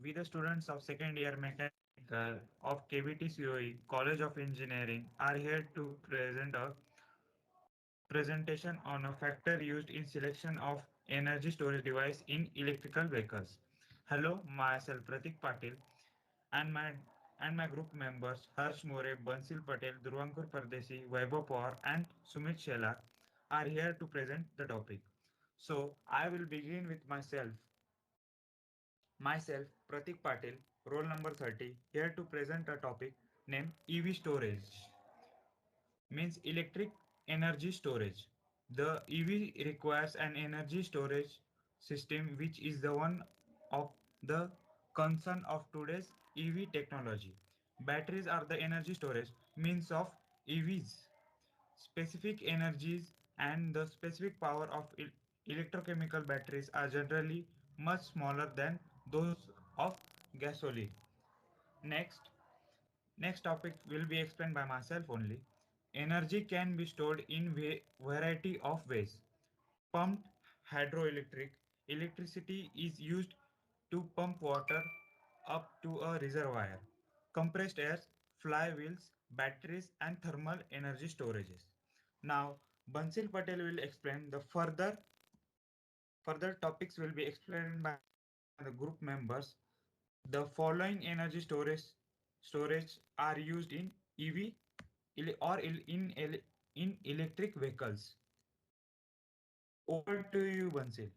We, the students of second year mechanical of KBT COE College of Engineering, are here to present a presentation on a factor used in selection of energy storage device in electrical vehicles. Hello, myself Pratik Patil and my group members Harsh More, Bansil Patel, Dhruvankur Pardesi, Vaibhav Pawar and Sumit Shelar are here to present the topic. So I will begin with myself Pratik Patil, roll number 30, here to present a topic named EV storage, means electric energy storage. The EV requires an energy storage system which is the one of the concern of today's EV technology. Batteries are the energy storage means of EVs. Specific energies and the specific power of electrochemical batteries are generally much smaller than those of gasoline. Next, Next topic will be explained by myself only. Energy can be stored in variety of ways. Pumped hydroelectric electricity is used to pump water up to a reservoir. Compressed air, flywheels, batteries and thermal energy storages. Now Bansil Patel will explain the further topics will be explained by the group members. The following energy storage are used in EV in electric vehicles. Over to you, Bansil.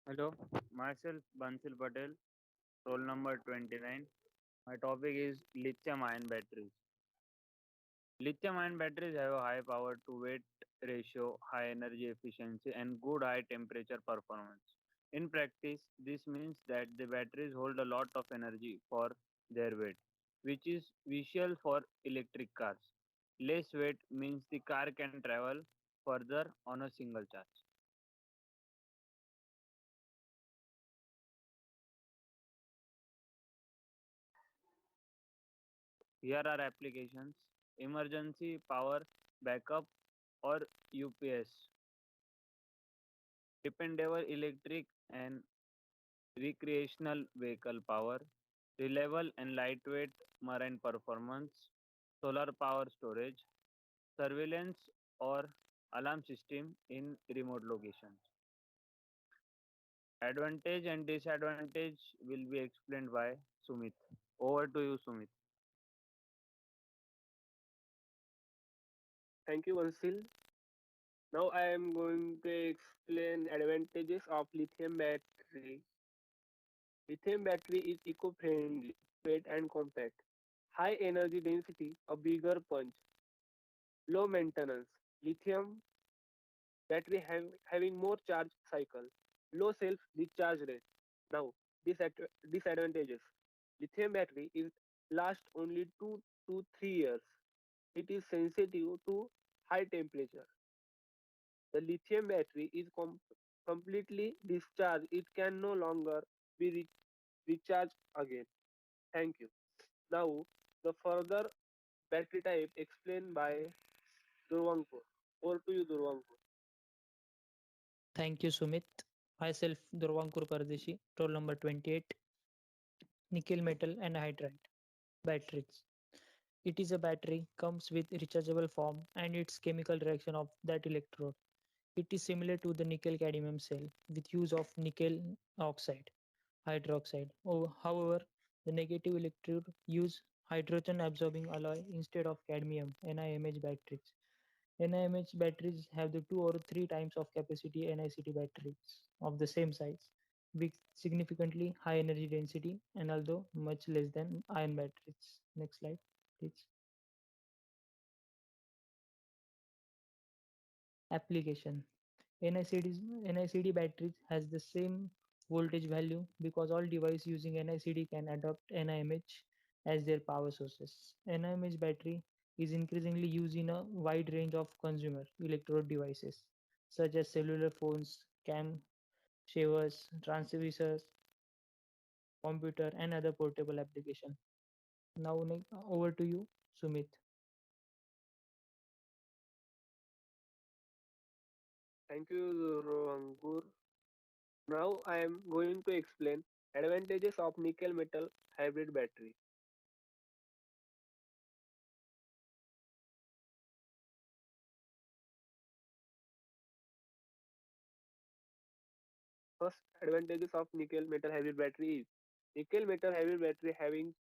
Hello, myself Bansil Patel, roll number 29. My topic is lithium ion batteries. Lithium ion batteries have a high power to weight ratio, high energy efficiency, and good high temperature performance. In practice, this means that the batteries hold a lot of energy for their weight, which is visual for electric cars. Less weight means the car can travel further on a single charge. Here are applications: emergency power backup or UPS, dependable electric and recreational vehicle power, reliable and lightweight marine performance, solar power storage, surveillance or alarm system in remote locations. Advantage and disadvantage will be explained by Sumit. Over to you, Sumit. Thank you, Vansil. Now I am going to explain advantages of lithium battery. Lithium battery is eco-friendly, weight and compact. High energy density, a bigger punch. Low maintenance. Lithium battery having more charge cycle. Low self discharge rate. Now, disadvantages. Lithium battery is last only 2 to 3 years. It is sensitive to high temperature. The lithium battery is completely discharged. It can no longer be recharged again. Thank you. Now, the further battery type explained by Durvankur. Over to you, Durvankur. Thank you, Sumit. Myself, Durvankur Pardeshi, roll number 28, nickel metal and hydride batteries. It is a battery, comes with rechargeable form and its chemical reaction of that electrode. It is similar to the nickel cadmium cell with use of nickel oxide, hydroxide. However, the negative electrode use hydrogen absorbing alloy instead of cadmium NiMH batteries. NiMH batteries have the 2 or 3 times of capacity NiCd batteries of the same size, with significantly high energy density and although much less than iron batteries. Next slide, please. Application. NiCd batteries has the same voltage value because all devices using NiCd can adopt NiMH as their power sources. NiMH battery is increasingly used in a wide range of consumer electrode devices such as cellular phones, cam shavers, transceivers, computer, and other portable application. Now over to you, Sumit. Thank you, Durvankur. Now I am going to explain advantages of nickel metal hybrid battery. First advantages of nickel metal hybrid battery is nickel metal hybrid battery having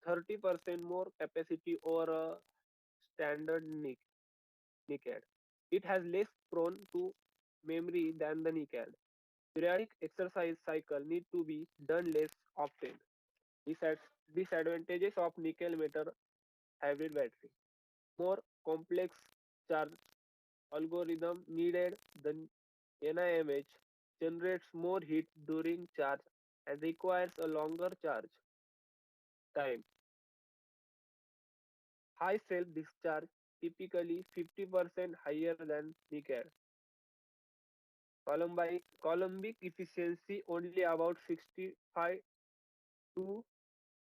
30% more capacity over a standard nickel. It has less prone to memory than the nickel. Periodic exercise cycle need to be done less often. Disadvantages of nickel metal hybrid battery. More complex charge algorithm needed. The NIMH generates more heat during charge and requires a longer charge time. High self-discharge, typically 50% higher than nickel. Coulombic efficiency only about 65 to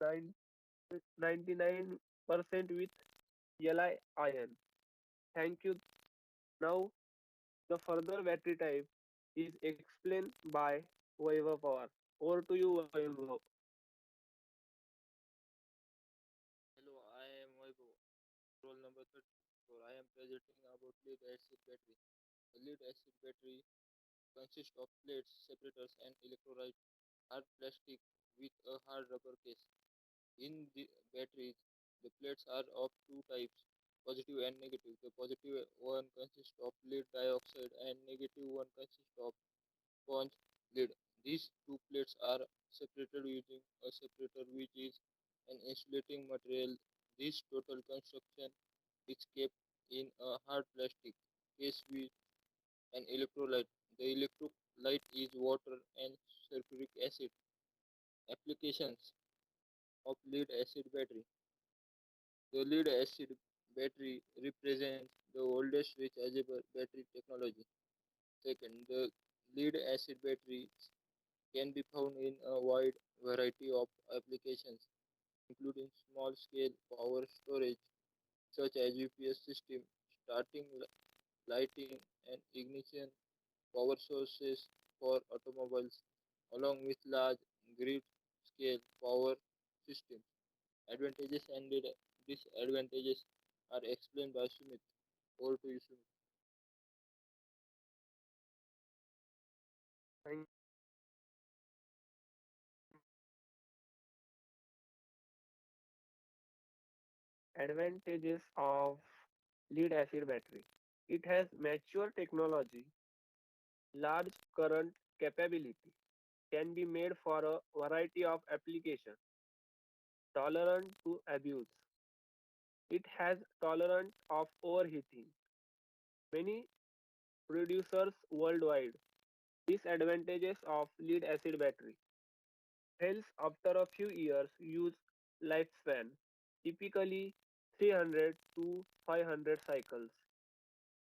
99% with Li ion. Thank you. Now the further battery type is explained by Vaibhav Pawar. Over to you, Vaibhav. Hello, I am Vaibhav, roll number 34. I am presenting about lead acid battery. The lead acid battery consists of plates, separators, and electrolyte hard plastic with a hard rubber case. In the batteries, the plates are of two types, positive and negative. The positive one consists of lead dioxide and negative one consists of sponge lead. These two plates are separated using a separator which is an insulating material. This total construction is kept in a hard plastic case with an electrolyte. The electrolyte is water and sulfuric acid. Applications of lead acid battery. The lead acid battery represents the oldest rechargeable battery technology. Second, the lead acid battery can be found in a wide variety of applications, including small-scale power storage such as UPS system, starting lighting and ignition power sources for automobiles, along with large grid-scale power systems. Advantages and disadvantages are explained by Sumit. Over to you, Sumit. Thank Advantages of lead acid battery. It has mature technology, large current capability, can be made for a variety of applications, tolerant to abuse. It has tolerance of overheating. Many producers worldwide. Disadvantages of lead acid battery. Fails after a few years use lifespan, typically 300 to 500 cycles.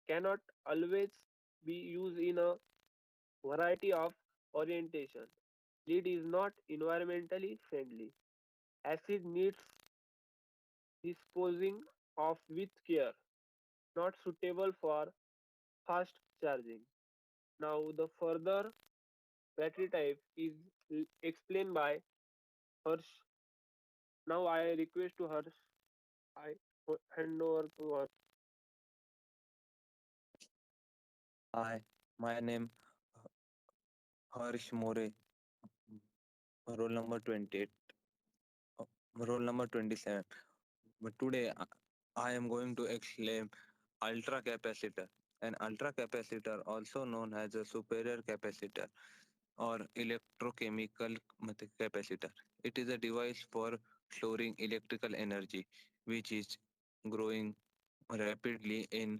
Cannot always be used in a variety of orientation. Lead is not environmentally friendly. Acid needs disposing of with care, not suitable for fast charging. Now the further battery type is explained by Harsh. Now I request to Harsh. I hand over to Harsh. Hi, my name Harsh More, roll number 28, uh, roll number 27. But today I am going to explain ultra capacitor. An ultra capacitor, also known as a superior capacitor or electrochemical capacitor. It is a device for storing electrical energy, which is growing rapidly in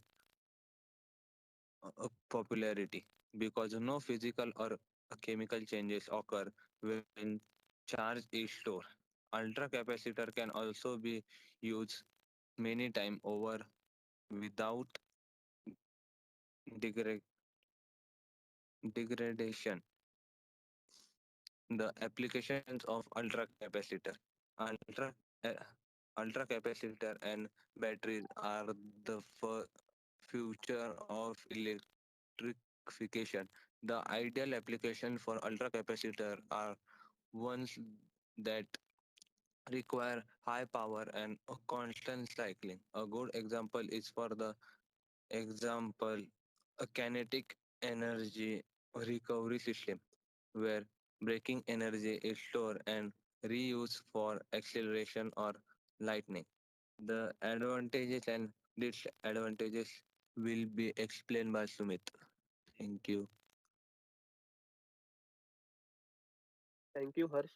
popularity because no physical or chemical changes occur when charge is stored. Ultra capacitor can also be used many times over without degra- degradation. The applications of ultra capacitor. Ultra uh, ultra capacitor and batteries are the future of electrification. The ideal application for ultra capacitor are ones that require high power and a constant cycling. A good example is for the example a kinetic energy recovery system where braking energy is stored and reused for acceleration or lightning. The advantages and disadvantages will be explained by Sumit. Thank you. Thank you, Harsh.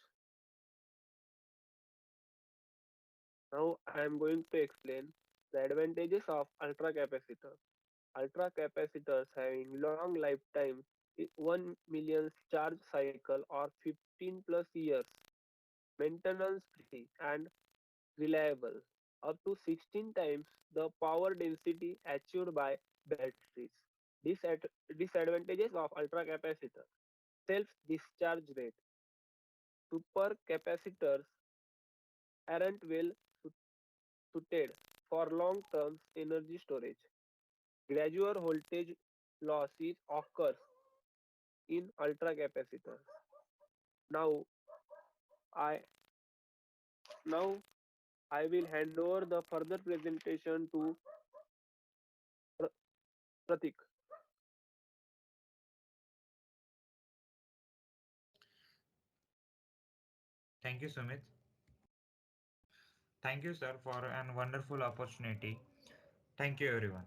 Now I am going to explain the advantages of ultra capacitor. Ultra capacitors having long lifetime, 1 million charge cycle or 15 plus years, maintenance free and reliable, up to 16 times the power density achieved by batteries. Disadvantages of ultra capacitor: self discharge rate. Supercapacitors aren't well suited for long term energy storage. Gradual voltage losses occurs in ultra capacitors. Now I now I will hand over the further presentation to Pra- Pratik. Thank you, Sumit. Thank you, sir, for an wonderful opportunity. Thank you, everyone.